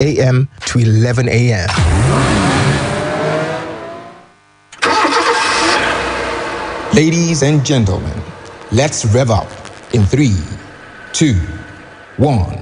a.m. to 11 a.m. Ladies and gentlemen, let's rev up in 3, 2, 1.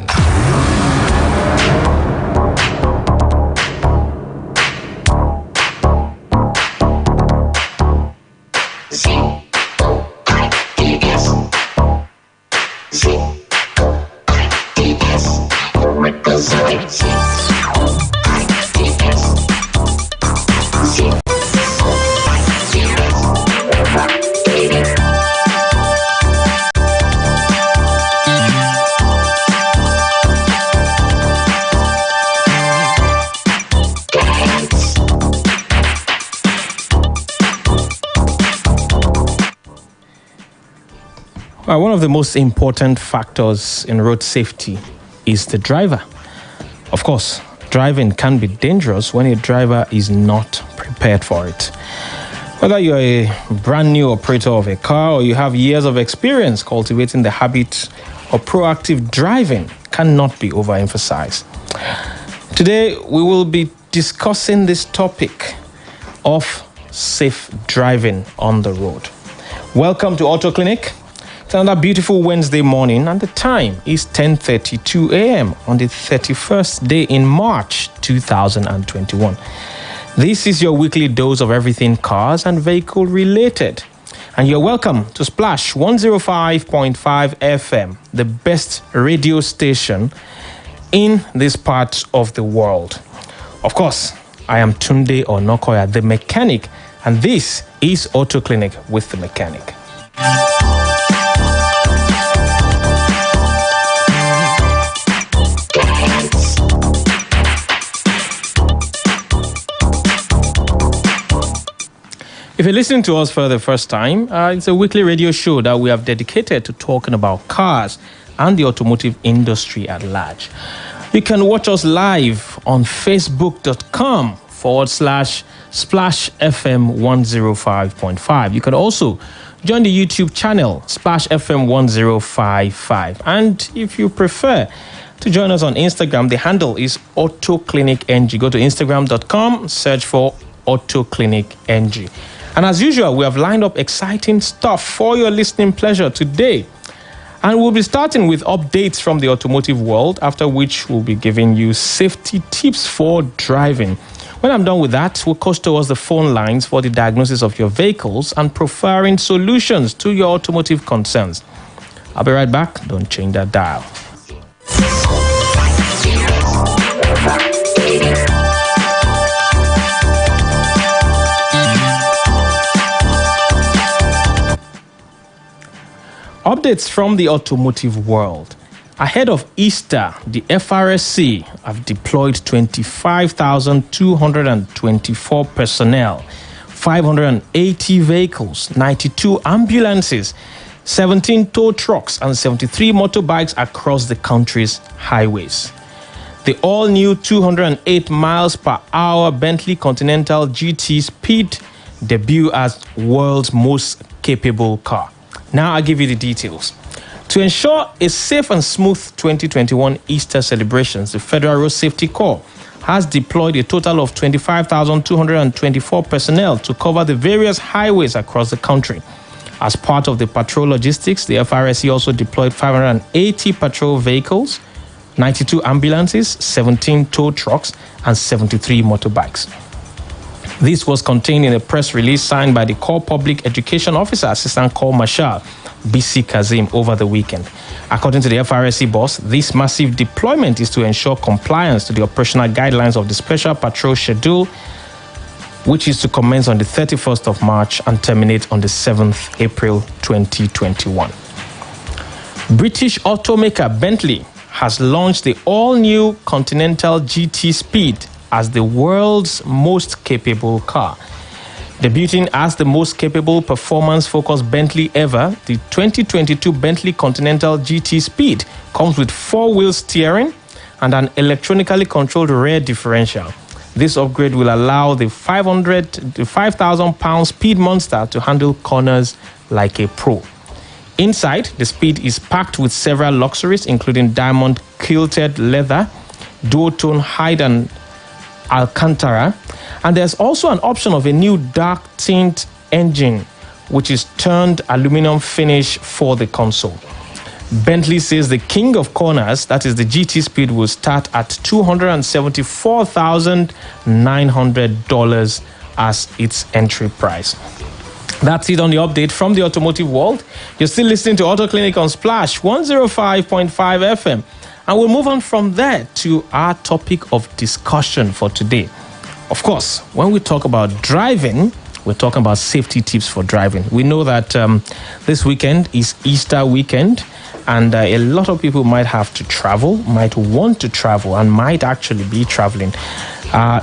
One of the most important factors in road safety is the driver. Of course, driving can be dangerous when a driver is not prepared for it. Whether you're a brand new operator of a car or you have years of experience, cultivating the habit of proactive driving cannot be overemphasized. Today, we will be discussing this topic of safe driving on the road. Welcome to Auto Clinic. It's another beautiful Wednesday morning, and the time is 10:32 a.m. on the 31st day in March 2021. This is your weekly dose of everything cars and vehicle related. And you're welcome to Splash 105.5 FM, the best radio station in this part of the world. Of course, I am Tunde Onakoya, the mechanic, and this is Auto Clinic with the mechanic. If you're listening to us for the first time, it's a weekly radio show that we have dedicated to talking about cars and the automotive industry at large. You can watch us live on facebook.com/Splash FM 105.5. You can also join the YouTube channel Splash FM 1055. And if you prefer to join us on Instagram, the handle is Auto Clinic NG. Go to Instagram.com, search for Auto Clinic NG. And as usual, we have lined up exciting stuff for your listening pleasure today. And we'll be starting with updates from the automotive world, after which we'll be giving you safety tips for driving. When I'm done with that, we'll coast towards the phone lines for the diagnosis of your vehicles and profiling solutions to your automotive concerns. I'll be right back. Don't change that dial. Updates from the automotive world. Ahead of Easter, the FRSC have deployed 25,224 personnel, 580 vehicles, 92 ambulances, 17 tow trucks, and 73 motorbikes across the country's highways. The all-new 208 miles per hour Bentley Continental GT Speed debut as world's most capable car. Now I'll give you the details. To ensure a safe and smooth 2021 Easter celebrations, the Federal Road Safety Corps has deployed a total of 25,224 personnel to cover the various highways across the country. As part of the patrol logistics, the FRSC also deployed 580 patrol vehicles, 92 ambulances, 17 tow trucks, and 73 motorbikes. This was contained in a press release signed by the Corps Public Education Officer, Assistant Corps Marshal BC Kazim, over the weekend. According to the FRSC boss, this massive deployment is to ensure compliance to the operational guidelines of the Special Patrol Schedule, which is to commence on the 31st of March and terminate on the 7th April 2021. British automaker Bentley has launched the all-new Continental GT Speed as the world's most capable car. Debuting as the most capable performance-focused Bentley ever, the 2022 Bentley Continental GT Speed comes with four-wheel steering and an electronically controlled rear differential. This upgrade will allow the 5,000-pound Speed Monster to handle corners like a pro. Inside, the Speed is packed with several luxuries, including diamond quilted leather, duotone hide and Alcantara. And there's also an option of a new dark tint engine, which is turned aluminum finish for the console. Bentley says the king of corners, that is the GT Speed, will start at $274,900 as its entry price. That's it on the update from the automotive world. You're still listening to Auto Clinic on Splash 105.5 FM. And we'll move on from there to our topic of discussion for today. Of course, when we talk about driving, we're talking about safety tips for driving. We know that this weekend is Easter weekend, and a lot of people might have to travel, might want to travel, and might actually be traveling.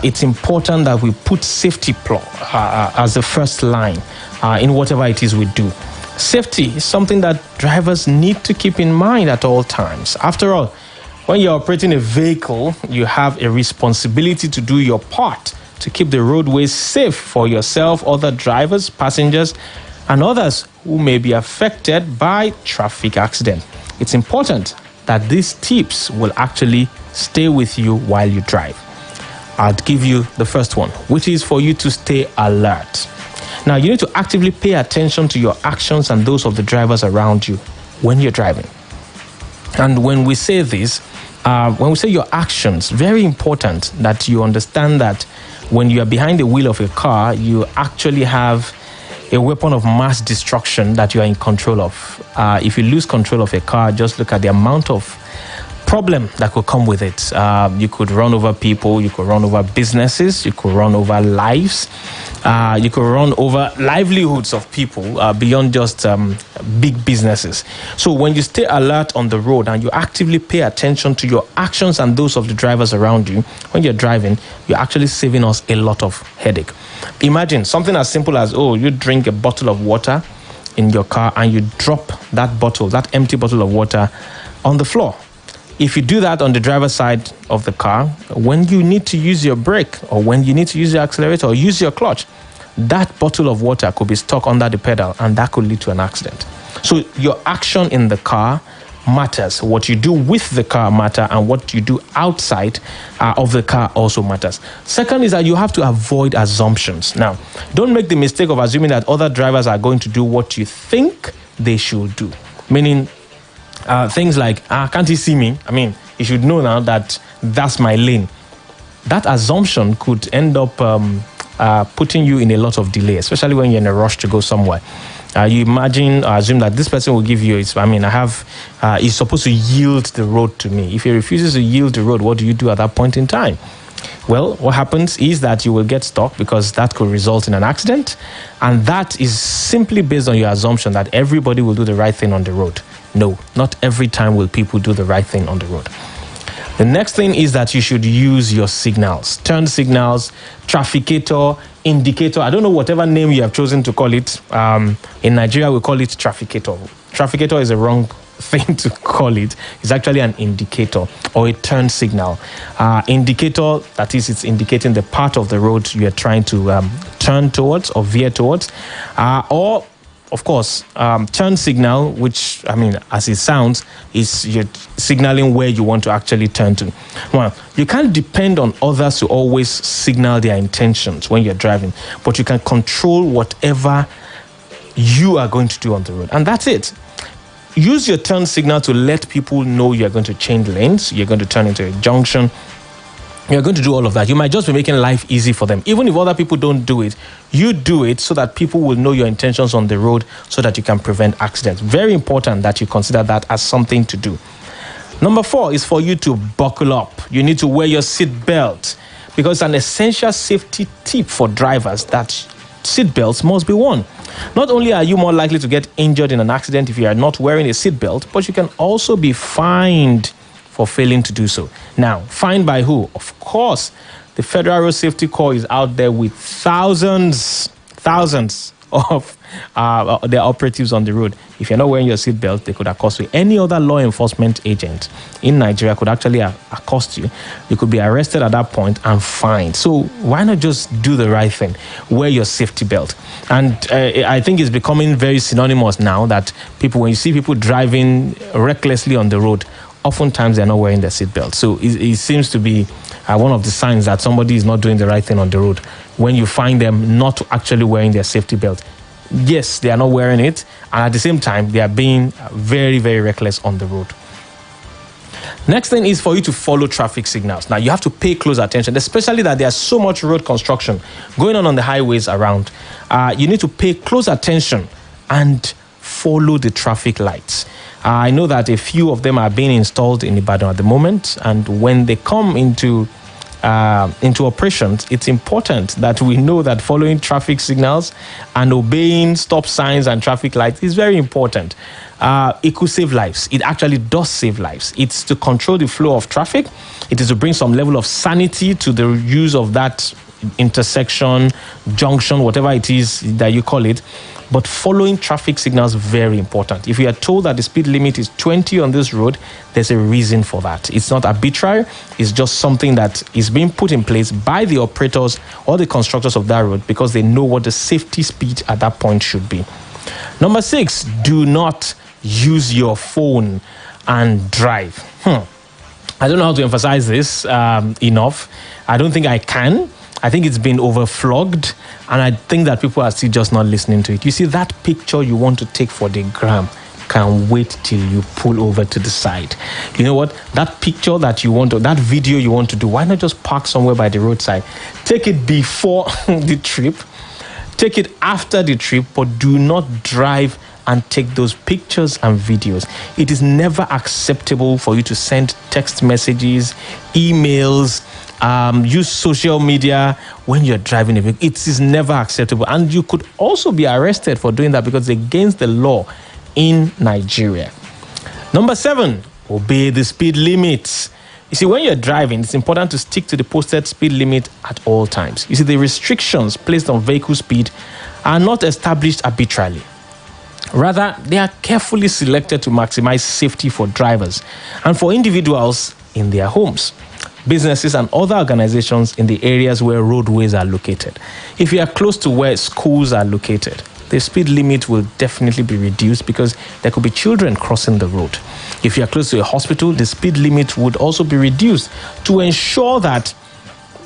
It's important that we put safety as the first line in whatever it is we do. Safety is something that drivers need to keep in mind at all times. After all, when you're operating a vehicle, you have a responsibility to do your part to keep the roadways safe for yourself, other drivers, passengers, and others who may be affected by traffic accident. It's important that these tips will actually stay with you while you drive. I'll give you the first one, which is for you to stay alert. Now, you need to actively pay attention to your actions and those of the drivers around you when you're driving. And when we say this, when we say your actions, very important that you understand that when you are behind the wheel of a car, you actually have a weapon of mass destruction that you are in control of. If you lose control of a car, just look at the amount of problem that could come with it. You could run over people, you could run over businesses, you could run over lives, you could run over livelihoods of people beyond just big businesses. So when you stay alert on the road and you actively pay attention to your actions and those of the drivers around you, when you're driving, you're actually saving us a lot of headache. Imagine something as simple as, you drink a bottle of water in your car and you drop that bottle, that empty bottle of water on the floor. If you do that on the driver's side of the car, when you need to use your brake or when you need to use your accelerator or use your clutch, that bottle of water could be stuck under the pedal and that could lead to an accident. So your action in the car matters. What you do with the car matters, and what you do outside of the car also matters. Second is that you have to avoid assumptions. Now, don't make the mistake of assuming that other drivers are going to do what you think they should do. Meaning, things like, can't he see me? I mean, he should know now that that's my lane. That assumption could end up putting you in a lot of delay, especially when you're in a rush to go somewhere. You assume that this person will give you, he's supposed to yield the road to me. If he refuses to yield the road, what do you do at that point in time? Well, what happens is that you will get stuck because that could result in an accident. And that is simply based on your assumption that everybody will do the right thing on the road. No, not every time will people do the right thing on the road. The next thing is that you should use your signals. Turn signals, trafficator, indicator. I don't know whatever name you have chosen to call it. In Nigeria, we call it trafficator. Trafficator is a wrong thing to call it. It's actually an indicator or a turn signal. Indicator, that is, it's indicating the part of the road you are trying to turn towards or veer towards. Or, of course, turn signal, which, as it sounds, is you're signaling where you want to actually turn to. Well, you can't depend on others to always signal their intentions when you're driving, but you can control whatever you are going to do on the road. And that's it. Use your turn signal to let people know you're going to change lanes, you're going to turn into a junction, you're going to do all of that. You might just be making life easy for them. Even if other people don't do it, you do it so that people will know your intentions on the road so that you can prevent accidents. Very important that you consider that as something to do. Number 4 is for you to buckle up. You need to wear your seat belt because it's an essential safety tip for drivers that seat belts must be worn. Not only are you more likely to get injured in an accident if you are not wearing a seat belt, but you can also be fined for failing to do so. Now, fined by who? Of course, the Federal Road Safety Corps is out there with thousands of their operatives on the road. If you're not wearing your seatbelt, they could accost you. Any other law enforcement agent in Nigeria could actually accost you. You could be arrested at that point and fined. So why not just do the right thing? Wear your safety belt. And I think it's becoming very synonymous now that when you see people driving recklessly on the road, oftentimes they're not wearing their seatbelt. So it seems to be one of the signs that somebody is not doing the right thing on the road. When you find them not actually wearing their safety belt, yes, they are not wearing it, and at the same time, they are being very, very reckless on the road. Next thing is for you to follow traffic signals. Now, you have to pay close attention, especially that there's so much road construction going on the highways around. You need to pay close attention and follow the traffic lights. I know that a few of them are being installed in Ibadan at the moment, and when they come into operations, it's important that we know that following traffic signals and obeying stop signs and traffic lights is very important. It could save lives. It actually does save lives. It's to control the flow of traffic. It is to bring some level of sanity to the use of that intersection, junction, whatever it is that you call it. But following traffic signals is very important. If you are told that the speed limit is 20 on this road, there's a reason for that. It's not arbitrary. It's just something that is being put in place by the operators or the constructors of that road because they know what the safety speed at that point should be. Number 6, do not use your phone and drive. I don't know how to emphasize this enough. I don't think I can. I think it's been overflogged, and I think that people are still just not listening to it. You see, that picture you want to take for the gram can wait till you pull over to the side. You know what? That picture that you want to, that video you want to do, why not just park somewhere by the roadside? Take it before the trip, take it after the trip, but do not drive and take those pictures and videos. It is never acceptable for you to send text messages, emails, use social media when you're driving a vehicle. It is never acceptable. And you could also be arrested for doing that because it's against the law in Nigeria. Number 7, obey the speed limits. You see, when you're driving, it's important to stick to the posted speed limit at all times. You see, the restrictions placed on vehicle speed are not established arbitrarily. Rather, they are carefully selected to maximize safety for drivers and for individuals in their homes, businesses, and other organizations in the areas where roadways are located. If you are close to where schools are located, the speed limit will definitely be reduced because there could be children crossing the road. If you are close to a hospital, the speed limit would also be reduced to ensure that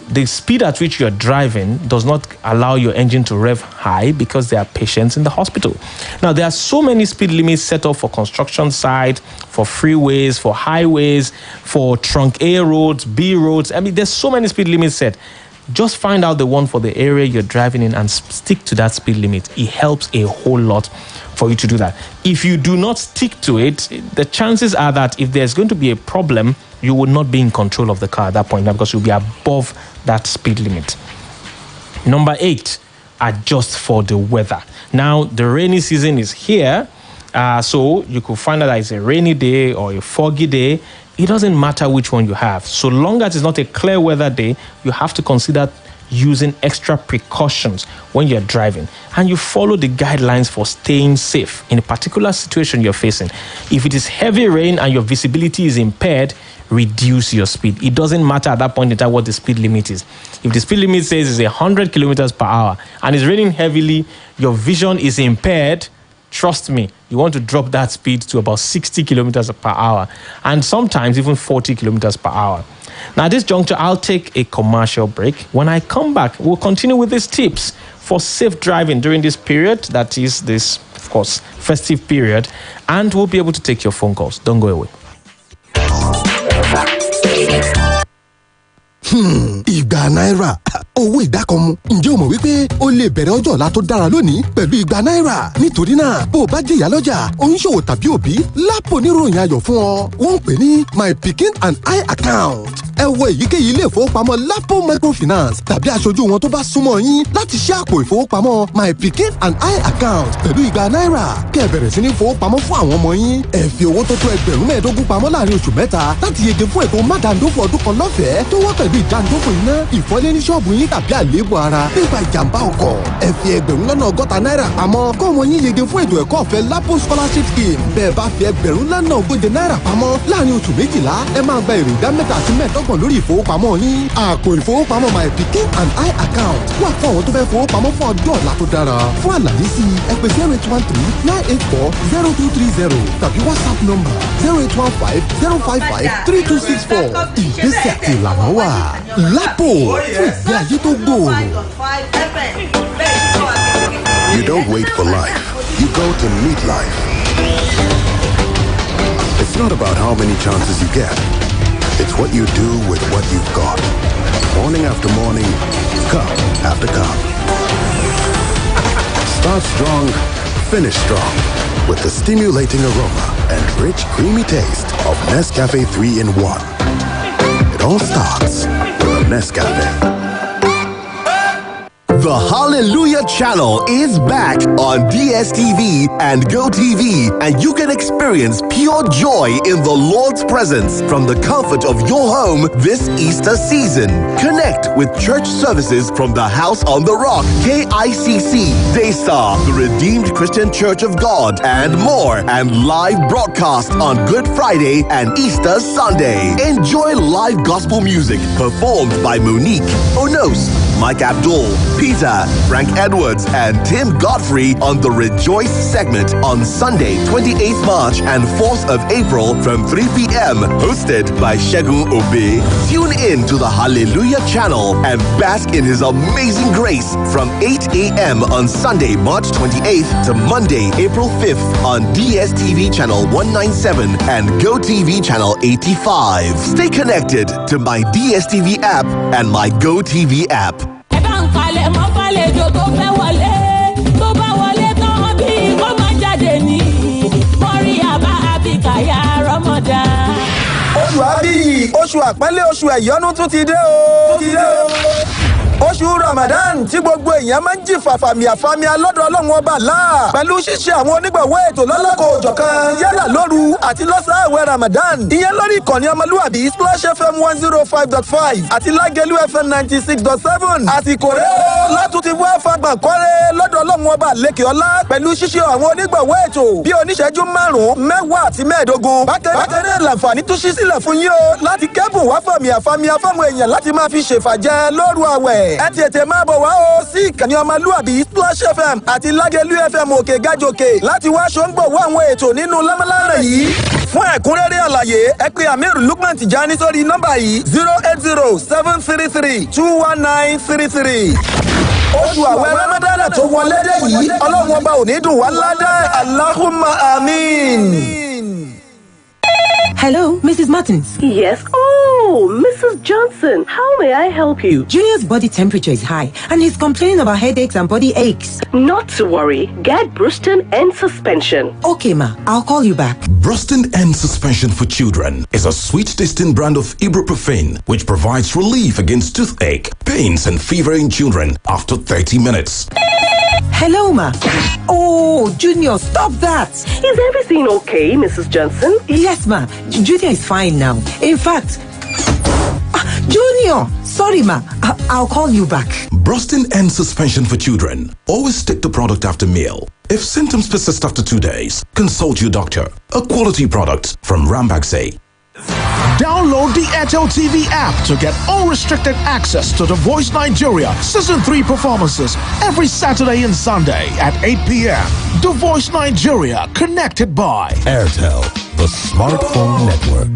the speed at which you're driving does not allow your engine to rev high because there are patients in the hospital. Now, there are so many speed limits set up for construction sites, for freeways, for highways, for trunk A roads, B roads. I mean, there's so many speed limits set. Just find out the one for the area you're driving in and stick to that speed limit. It helps a whole lot for you to do that. If you do not stick to it, the chances are that if there's going to be a problem, you will not be in control of the car at that point because you'll be above that speed limit. Number 8, adjust for the weather. Now, the rainy season is here, so you could find out that it's a rainy day or a foggy day. It doesn't matter which one you have. So long as it's not a clear weather day, you have to consider using extra precautions when you're driving, and you follow the guidelines for staying safe in a particular situation you're facing. If it is heavy rain and your visibility is impaired, reduce your speed. It doesn't matter at that point in time what the speed limit is. If the speed limit says it's 100 kilometers per hour and it's raining heavily, your vision is impaired, trust me, you want to drop that speed to about 60 kilometers per hour and sometimes even 40 kilometers per hour. Now, at this juncture, I'll take a commercial break. When I come back, we'll continue with these tips for safe driving during this period, that is this, of course, festive period, and we'll be able to take your phone calls. Don't go away. Ìgbà náírà, owó ìdákọ̀mú. Ǹjẹ́ o mọ̀ wípé o lè bẹ̀rẹ̀ ọjọ́ ọ̀la tó dára lónìí pẹ̀lú ìgbà náírà? Nítorí náà, bó o bá jẹ́ ìyálọ́jà, oníṣòwò tàbí òbí, lápò oníròyìn ayọ̀ fún ọ. Wọ́n ń pè ní My Pikin and I account. Ẹ wọ èyíkéyìí ilé ìfowópamọ́ Lapo Microfinance tàbí aṣojú wọn tó bá súnmọ́ yín láti ṣí àpò ìfowópamọ́ My Pikin and I account pẹ̀lú ìgbà náírà. Kẹ́ ẹ bẹ̀rẹ̀ sí ní fowópamọ́ fún àwọn ọmọ yín. Ẹ fi owó tó tó $15,000 pamọ́ láàrin oṣù mẹ́ta láti yege fún ètò mádàndófò ọdún kan lọ́fẹ̀ẹ́ tó wá pẹ̀lú ìdánidófò iná, ìfọ́lé ní ṣọ́ọ̀bù yín yín tàbí àléébù ara nípa ìjàmbá ọkọ̀. Ẹ fi ẹgbẹ̀rún lọ́nà ọgọ́ta náírà pamọ́ kó ọmọ yín yege fún ètò ẹ̀kọ́ ọ̀fẹ́ Lapo scholarship scheme. Bẹ́ẹ̀ bá fi ẹgbẹ̀rún lọ́nà ogóje náírà pamọ́ láàrin oṣù 12 ẹ máa gba èrè ìdá 3 àti 15 lórí ìfowópamọ́ yín. Àpò ìfowópamọ́ My Pikin and I account wà fún àwọn tó fẹ́ fowópamọ́ fún ọjọ́ ọ̀la tó dára. Fún àlàyé sí ẹ pè 0813-984-0230 tàbí WhatsApp number 0815-055-3264. Ìgbésẹ̀ àti ìlànà wà. Lapo fún ìgbé ayé tó gbòòrò. You don't wait for life. You go to meet life. It's not about how many chances you get. It's what you do with what you've got. Morning after morning, cup after cup. Start strong, finish strong. With the stimulating aroma and rich, creamy taste of Nescafe 3-in-1. It all starts with a Nescafe. The Hallelujah Channel is back on DSTV and GoTV, and you can experience pure joy in the Lord's presence from the comfort of your home this Easter season. Connect with church services from the House on the Rock, KICC, Daystar, the Redeemed Christian Church of God, and more, and live broadcast on Good Friday and Easter Sunday. Enjoy live gospel music performed by Monique, Onos, Mike Abdul, Peter, Frank Edwards, and Tim Godfrey on the Rejoice segment on Sunday, 28th March and 4th of April from 3 p.m. Hosted by Shegun Obe. Tune in to the Hallelujah Channel and bask in His amazing grace from 8 a.m. on Sunday, March 28th to Monday, April 5th on DSTV Channel 197 and GoTV Channel 85. Stay connected to my DSTV app and my GoTV app. Oṣù Àbíyì, oṣù àpọ́nlé, oṣù ẹ̀yọ́nú tún ti dé o. Oṣù Ramadan tí gbogbo èèyàn máa ń jí fàfàmì lọ́dọ̀ Ọlọ́run ọba Allah pẹ̀lú ṣíṣe àwọn onígbọ̀wọ́ ètò lọ́lọ́kọ̀ òjọ̀kan yálà lóru àti lọ́sàn-án àwẹ̀ Ramadan. Ìyẹn lórí ìkànnì ọmọlúwàbí Splash FM 105.5 àti Lágẹ̀lú FM 96.7. Àsìkò rẹ̀ ó látún ti wá fagbọ̀n kọ́rẹ́ lọ́dọ̀ Ọlọ́run ọba lékè ọlá pẹ̀lú ṣíṣe àwọn onígbọ̀wọ́ ètò bí oníṣẹ́jú 5, 10 àti 15. Bákan náà làǹfààní tún ṣí sílẹ̀ fún yín o láti kẹ́bùn wá fàmì àfáwọn èèyàn láti máa fi ṣèfàjẹ́ lóru àwẹ̀. Ẹ tètè máa bọ̀ wá o sí ìkànnì ọmọlúwàbí Splash FM àti Lágẹ̀lú FM òkè gájòkè láti wá ṣòǹgbọ̀wọ́ àwọn ètò nínú lámàlánà yìí. Fún ẹ̀kúnrẹ́rẹ́ àlàyé ẹ pè Amir Lukman Tijani sórí nọ́mbà yìí 080-733-21933. Oṣù àwẹ̀ Ramadana tó wọlé dé yìí Ọlọ́run ọba ò ní dùn wá ládàá. Allahumma amin. Hello, Mrs. Martins. Yes. Oh, Mrs. Johnson, how may I help you? Junior's body temperature is high and he's complaining about headaches and body aches. Not to worry. Get Bruston and suspension. Okay, ma. I'll call you back. Bruston and Suspension for Children is a sweet-tasting brand of ibuprofen which provides relief against toothache, pains, and fever in children after 30 minutes. Hello, ma. Oh, Junior, stop that. Is everything okay, Mrs. Johnson? Yes, ma. Junior is fine now. In fact, Junior, sorry, ma. I'll call you back. Brustin and Suspension for Children. Always take the product after meal. If symptoms persist after 2 days, consult your doctor. A quality product from Rambaxay. Download the Airtel TV app to get unrestricted access to The Voice Nigeria Season 3 performances every Saturday and Sunday at 8 p.m. The Voice Nigeria, connected by Airtel, the smartphone network.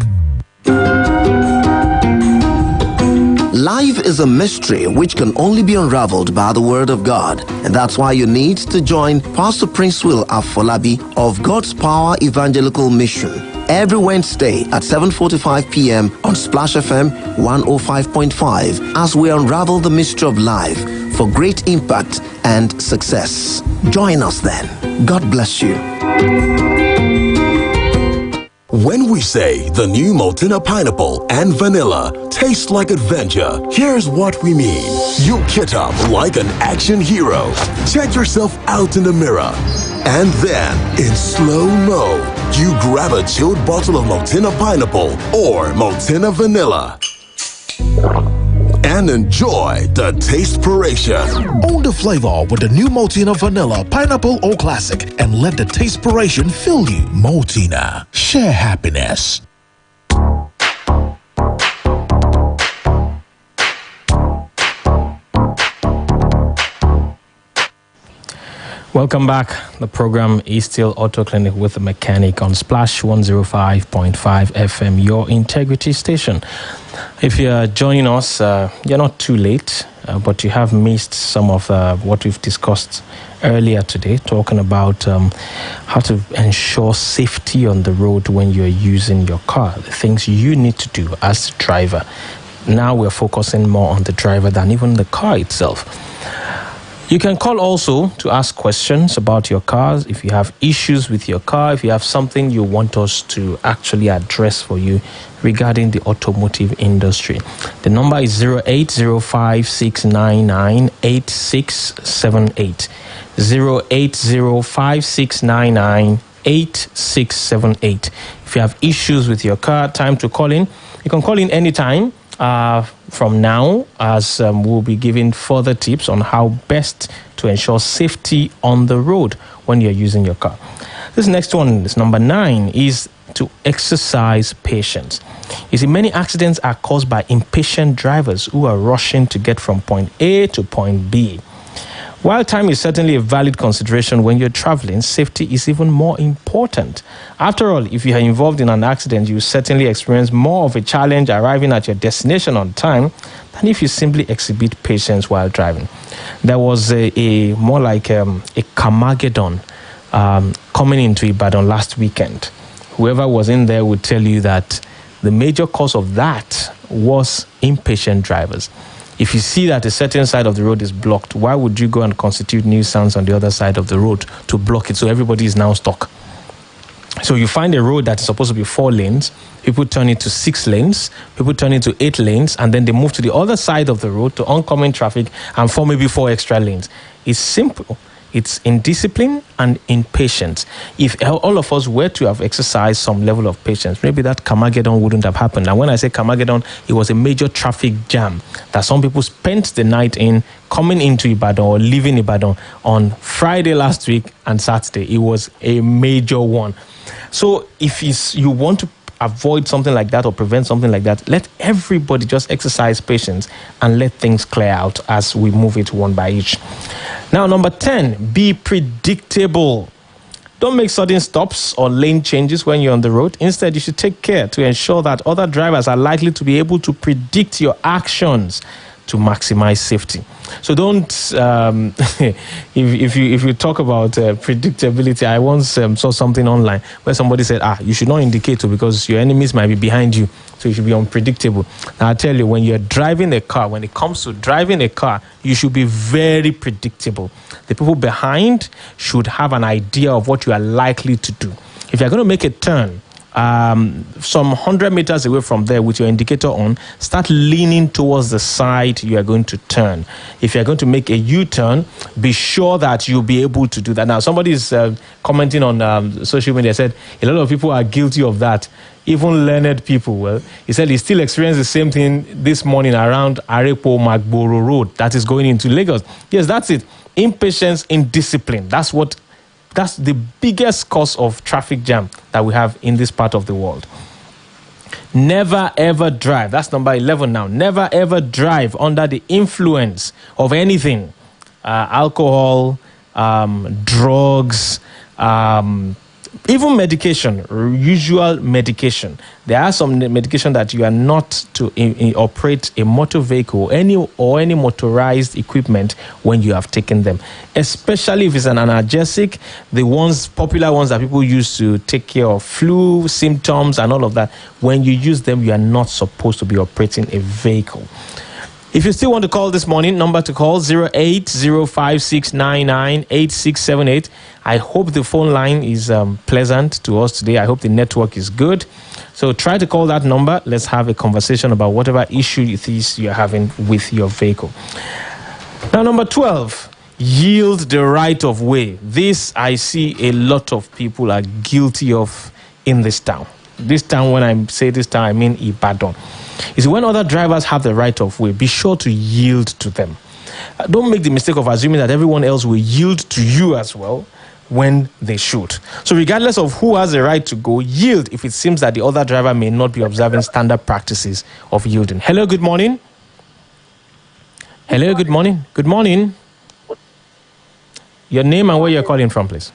Life is a mystery which can only be unraveled by the Word of God. And that's why you need to join Pastor Prince Will Afolabi of God's Power Evangelical Mission every Wednesday at 7:45 p.m. on Splash FM 105.5 as we unravel the mystery of life for great impact and success. Join us then. God bless you. When we say the new Maltina pineapple and vanilla taste like adventure, here's what we mean. You kit up like an action hero. Check yourself out in the mirror. And then, in slow-mo, you grab a chilled bottle of Maltina pineapple or Maltina vanilla. and enjoy the tastepiration. Own the flavor with the new Maltina Vanilla Pineapple O Classic and let the tastepiration fill you. Maltina, share happiness. Welcome back. The program is still Auto Clinic with the Mechanic on Splash 105.5 FM, your integrity station. If you're joining us, you're not too late, but you have missed some of what we've discussed earlier today, talking about how to ensure safety on the road when you're using your car, the things you need to do as the driver. Now we're focusing more on the driver than even the car itself. You can call also to ask questions about your cars. If you have issues with your car, if you have something you want us to actually address for you regarding the automotive industry. The number is 08056998678. 08056998678. If you have issues with your car, time to call in. You can call in anytime. From now, as we'll be giving further tips on how best to ensure safety on the road when you're using your car. This next one, this number 9, is to exercise patience. You see, many accidents are caused by impatient drivers who are rushing to get from point A to point B. While time is certainly a valid consideration when you're traveling, safety is even more important. After all, if you are involved in an accident, you certainly experience more of a challenge arriving at your destination on time than if you simply exhibit patience while driving. There was a more like a Carmageddon coming into Ibadan last weekend. Whoever was in there would tell you that the major cause of that was impatient drivers. If you see that a certain side of the road is blocked, why would you go and constitute nuisance on the other side of the road to block it so everybody is now stuck? So you find a road that's supposed to be 4 lanes, people turn it to 6 lanes, people turn it to 8 lanes, and then they move to the other side of the road to oncoming traffic and form maybe 4 extra lanes. It's simple. It's indiscipline and impatience. If all of us were to have exercised some level of patience, maybe that Carmageddon wouldn't have happened. And when I say Carmageddon, it was a major traffic jam that some people spent the night in coming into Ibadan or leaving Ibadan on Friday last week and Saturday. It was a major one. So if you want to avoid something like that or prevent something like that, let everybody just exercise patience and let things clear out as we move it one by each. Now, number 10, be predictable. Don't make sudden stops or lane changes when you're on the road. Instead, you should take care to ensure that other drivers are likely to be able to predict your actions to maximize safety. So don't, if you talk about predictability, I once saw something online where somebody said, you should not indicate because your enemies might be behind you, so you should be unpredictable. Now, I tell you, when you're driving a car, when it comes to driving a car, you should be very predictable. The people behind should have an idea of what you are likely to do. If you're going to make a turn, some 100 meters away from there with your indicator on, start leaning towards the side you are going to turn. If you're going to make a U-turn, be sure that you'll be able to do that. Now, somebody is commenting on social media, said a lot of people are guilty of that, even learned people. Well, he said he still experienced the same thing this morning around Arepo Magboro Road that is going into Lagos. Yes, that's it. Impatience, indiscipline. That's the biggest cause of traffic jam that we have in this part of the world. Never ever drive. That's number 11 now. Never ever drive under the influence of anything. Alcohol, drugs, even medication, usual medication. There are some medication that you are not to operate a motor vehicle or any motorized equipment when you have taken them. Especially if it's an analgesic, the popular ones that people use to take care of flu symptoms and all of that. When you use them, you are not supposed to be operating a vehicle. If you still want to call this morning, number to call 08056998678. I hope the phone line is pleasant to us today. I hope the network is good. So try to call that number. Let's have a conversation about whatever issue it is you're having with your vehicle. Now, number 12, yield the right of way. This I see a lot of people are guilty of in this town. This town, when I say this town, I mean Ibadan. You see, when other drivers have the right of way, be sure to yield to them. Don't make the mistake of assuming that everyone else will yield to you as well when they should. So regardless of who has the right to go, yield if it seems that the other driver may not be observing standard practices of yielding. Hello, good morning. Hello, good morning. Good morning. Your name and where you're calling from, please.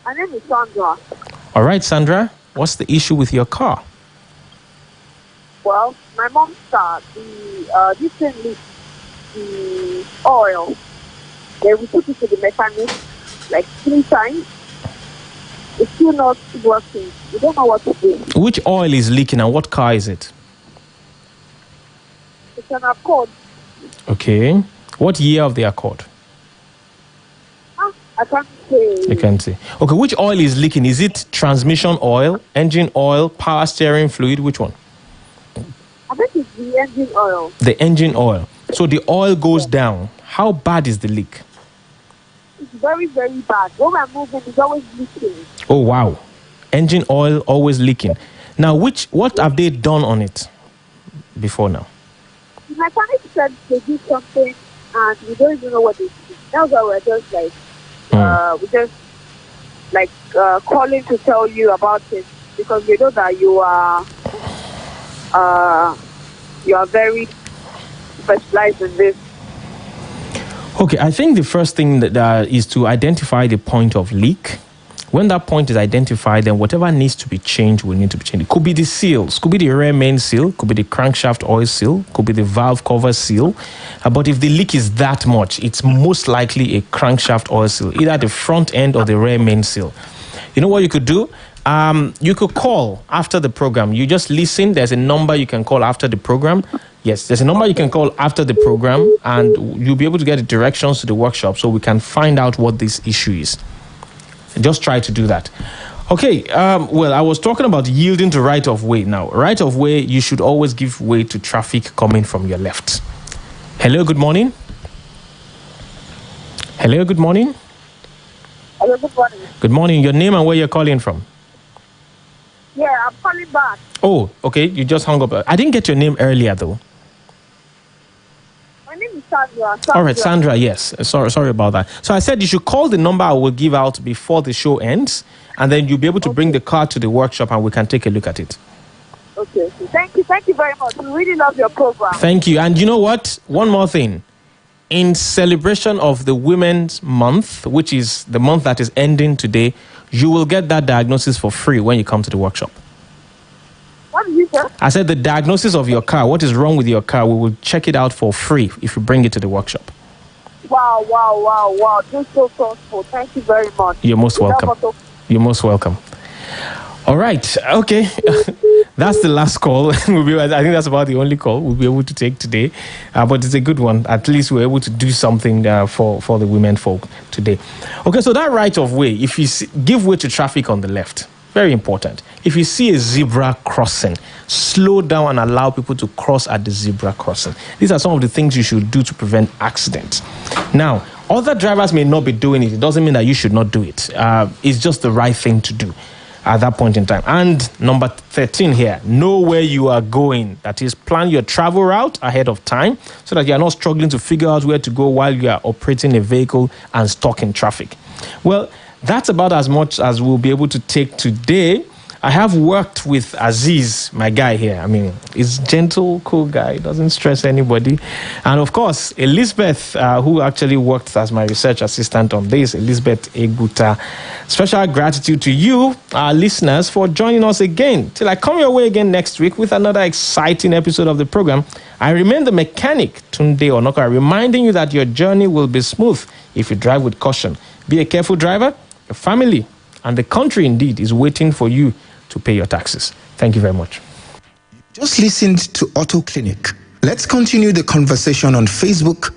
My name is Sandra. All right, Sandra, what's the issue with your car? Well, my mom's car, this thing leaks the oil. Then we took it to the mechanic like 3 times. It's still not working. We don't know what to do. Which oil is leaking and what car is it? It's an Accord. Okay. What year of the Accord? I can't say. You can't say. Okay, which oil is leaking? Is it transmission oil, engine oil, power steering fluid? Which one? I think it's the engine oil. The engine oil. So the oil goes down. How bad is the leak? It's very, very bad. When we're moving, it's always leaking. Oh, wow. Engine oil always leaking. Now, what have they done on it before now? The mechanic said they did something and we don't even know what they did. That's why we're just like, calling to tell you about it because we know that you are very specialized in this. Okay, I think the first thing that is to identify the point of leak. When that point is identified, then whatever needs to be changed will need to be changed. It could be the seals, could be the rear main seal, could be the crankshaft oil seal, could be the valve cover seal. But if the leak is that much, it's most likely a crankshaft oil seal, either the front end or the rear main seal. You know what you could do? You could call after the program. You just listen. There's a number you can call after the program. Yes, there's a number you can call after the program, and you'll be able to get the directions to the workshop so we can find out what this issue is. Just try to do that. Okay, well, I was talking about yielding to right of way. Now, right of way, you should always give way to traffic coming from your left. Hello, good morning. Hello, good morning. Hello, good morning. Good morning. Your name and where you're calling from? Yeah, I'm calling back. Oh, okay. You just hung up. I didn't get your name earlier, though. My name is Sandra. All right, Sandra, yes. Sorry about that. So I said you should call the number I will give out before the show ends, and then you'll be able to bring the car to the workshop and we can take a look at it. Okay. Thank you very much. We really love your program. Thank you. And you know what? One more thing. In celebration of the Women's Month, which is the month that is ending today, you will get that diagnosis for free when you come to the workshop. What did you say? I said the diagnosis of your car, what is wrong with your car, we will check it out for free if you bring it to the workshop. Wow. This is so thoughtful. Thank you very much. You're most welcome. You're most welcome. All right. Okay. That's the last call. I think that's about the only call we'll be able to take today. But it's a good one. At least we're able to do something for the women folk today. Okay, so that right of way, if you give way to traffic on the left, very important. If you see a zebra crossing, slow down and allow people to cross at the zebra crossing. These are some of the things you should do to prevent accidents. Now, other drivers may not be doing it. It doesn't mean that you should not do it. It's just the right thing to do at that point in time. And number 13 here, know where you are going. That is, plan your travel route ahead of time so that you are not struggling to figure out where to go while you are operating a vehicle and stuck in traffic. Well, that's about as much as we'll be able to take today. I have worked with Aziz, my guy here. I mean, he's gentle, cool guy, doesn't stress anybody. And of course, Elizabeth, who actually worked as my research assistant on this, Elizabeth Eguta. Special gratitude to you, our listeners, for joining us again. Till I come your way again next week with another exciting episode of the program, I remain the mechanic, Tunde Onakoya, reminding you that your journey will be smooth if you drive with caution. Be a careful driver. Your family and the country indeed is waiting for you to pay your taxes. Thank you very much. Just listened to Auto Clinic. Let's continue the conversation on Facebook